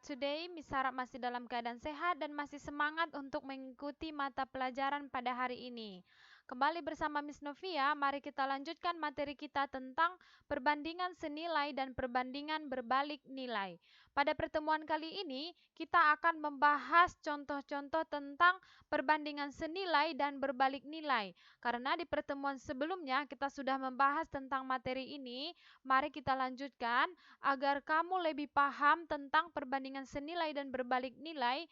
today, Miss harap masih dalam keadaan sehat dan masih semangat untuk mengikuti mata pelajaran pada hari ini. Kembali bersama Miss Novia, mari kita lanjutkan materi kita tentang perbandingan senilai dan perbandingan berbalik nilai. Pada pertemuan kali ini, kita akan membahas contoh-contoh tentang perbandingan senilai dan berbalik nilai. Karena di pertemuan sebelumnya kita sudah membahas tentang materi ini, mari kita lanjutkan agar kamu lebih paham tentang perbandingan senilai dan berbalik nilai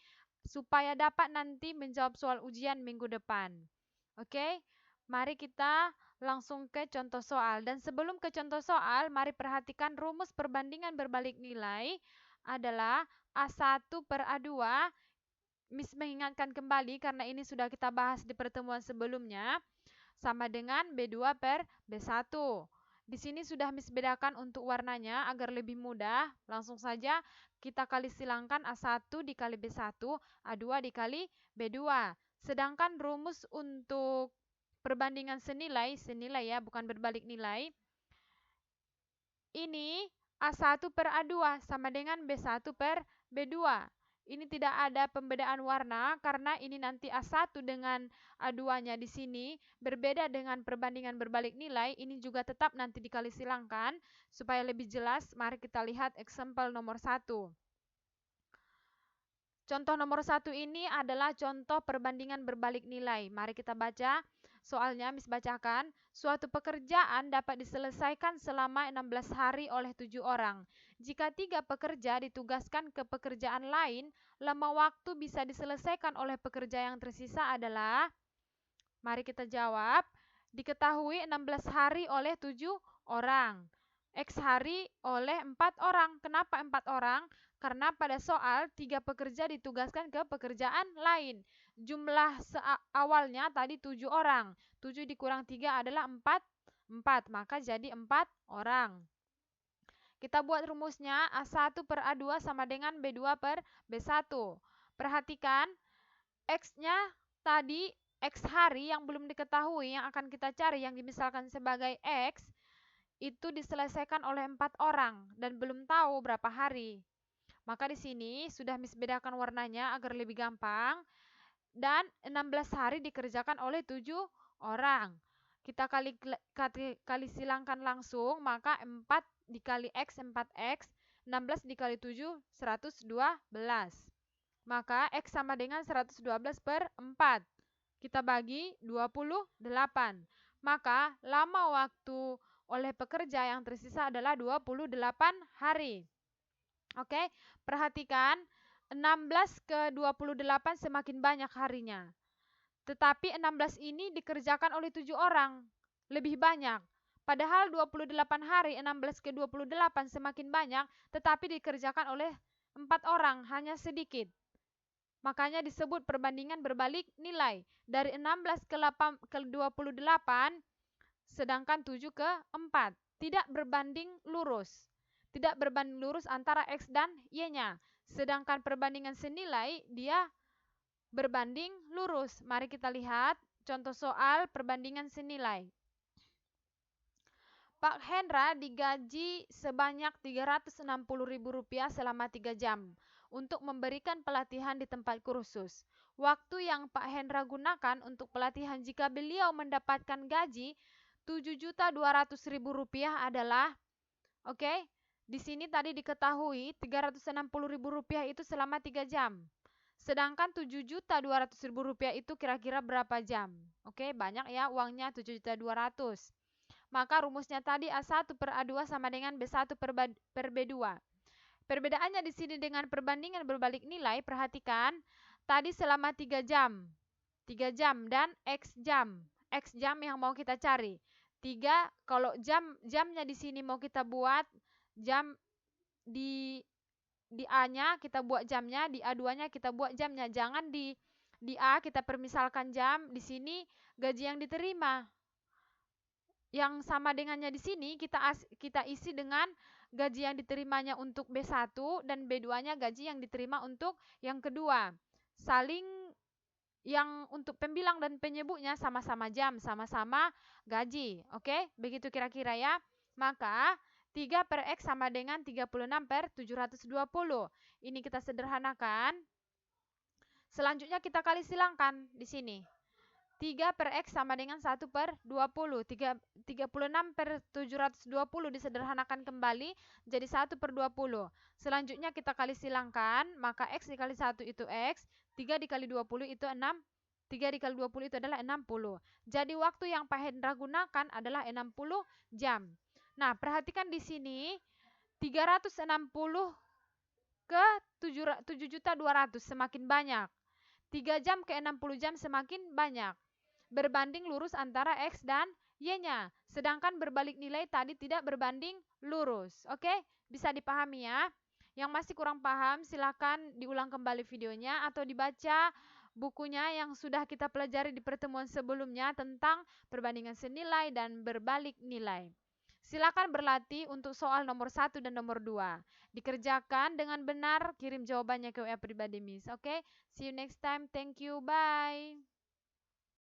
supaya dapat nanti menjawab soal ujian minggu depan. Oke, mari kita langsung ke contoh soal. Dan sebelum ke contoh soal, mari perhatikan rumus perbandingan berbalik nilai adalah A1 per A2. Miss mengingatkan kembali karena ini sudah kita bahas di pertemuan sebelumnya, sama dengan B2 per B1. Di sini sudah Miss bedakan untuk warnanya agar lebih mudah. Langsung saja kita kali silangkan A1 dikali B1, A2 dikali B2. Sedangkan rumus untuk perbandingan senilai ya, bukan berbalik nilai. Ini A1 per A2 sama dengan B1 per B2. Ini tidak ada pembedaan warna karena ini nanti A1 dengan A2-nya di sini berbeda dengan perbandingan berbalik nilai. Ini juga tetap nanti dikali silangkan supaya lebih jelas. Mari kita lihat example nomor 1. Contoh nomor 1 ini adalah contoh perbandingan berbalik nilai. Mari kita baca soalnya, Miss bacakan. Suatu pekerjaan dapat diselesaikan selama 16 hari oleh 7 orang. Jika 3 pekerja ditugaskan ke pekerjaan lain, lama waktu bisa diselesaikan oleh pekerja yang tersisa adalah, mari kita jawab, diketahui 16 hari oleh 7 orang. X hari oleh 4 orang. Kenapa 4 orang? Karena pada soal 3 pekerja ditugaskan ke pekerjaan lain. Jumlah awalnya tadi 7 orang. 7 dikurang 3 adalah 4. Maka jadi 4 orang. Kita buat rumusnya A1 per A2 sama dengan B2 per B1. Perhatikan X-nya tadi, X hari yang belum diketahui yang akan kita cari, yang dimisalkan sebagai X, itu diselesaikan oleh 4 orang dan belum tahu berapa hari. Maka di sini sudah Miss bedakan warnanya agar lebih gampang. Dan 16 hari dikerjakan oleh 7 orang. Kita kali silangkan langsung, maka 4 dikali X 4X, 16 dikali 7 112. Maka X sama dengan 112 per 4. Kita bagi 28. Maka lama waktu oleh pekerja yang tersisa adalah 28 hari. Oke, perhatikan 16 ke 28 semakin banyak harinya. Tetapi 16 ini dikerjakan oleh 7 orang, lebih banyak. Padahal 28 hari, 16 ke 28 semakin banyak, tetapi dikerjakan oleh 4 orang, hanya sedikit. Makanya disebut perbandingan berbalik nilai. Dari 16 ke 28, sedangkan 7 ke 4. Tidak berbanding lurus. Tidak berbanding lurus antara X dan Y-nya. Sedangkan perbandingan senilai, dia berbanding lurus. Mari kita lihat contoh soal perbandingan senilai. Pak Hendra digaji sebanyak Rp360.000 selama 3 jam untuk memberikan pelatihan di tempat kursus. Waktu yang Pak Hendra gunakan untuk pelatihan jika beliau mendapatkan gaji Rp7.200.000 adalah, oke, di sini tadi diketahui Rp360.000 itu selama 3 jam. Sedangkan Rp7.200.000 itu kira-kira berapa jam? Oke, banyak ya uangnya, 7.200.000. Maka rumusnya tadi A1 per A2 sama dengan B1 per B2. Perbedaannya di sini dengan perbandingan berbalik nilai, perhatikan, tadi selama 3 jam. 3 jam dan X jam. X jam yang mau kita cari. 3, kalau jamnya di sini mau kita buat jam di A-nya kita buat jamnya, di A2-nya kita buat jamnya. Jangan di A kita permisalkan jam, di sini gaji yang diterima. Yang sama dengannya di sini kita isi dengan gaji yang diterimanya untuk B1 dan B2-nya gaji yang diterima untuk yang kedua. Saling yang untuk pembilang dan penyebutnya sama-sama jam, sama-sama gaji. Oke, begitu kira-kira ya. Maka 3 per X sama dengan 36 per 720. Ini kita sederhanakan. Selanjutnya kita kali silangkan di sini. 3 per X sama dengan 1 per 20. 36 per 720 disederhanakan kembali jadi 1 per 20. Selanjutnya kita kali silangkan, maka X dikali 1 itu X, 3 dikali 20 itu 6. 3 dikali 20 itu adalah 60. Jadi waktu yang Pak Hendra gunakan adalah 60 jam. Nah, perhatikan di sini 360 ke 7.200 semakin banyak. 3 jam ke 60 jam semakin banyak. Berbanding lurus antara X dan Y-nya. Sedangkan berbalik nilai tadi tidak berbanding lurus. Oke? Bisa dipahami ya? Yang masih kurang paham silakan diulang kembali videonya atau dibaca bukunya yang sudah kita pelajari di pertemuan sebelumnya tentang perbandingan senilai dan berbalik nilai. Silakan berlatih untuk soal nomor 1 dan nomor 2. Dikerjakan dengan benar, kirim jawabannya ke WA pribadi Miss. Oke? See you next time. Thank you. Bye.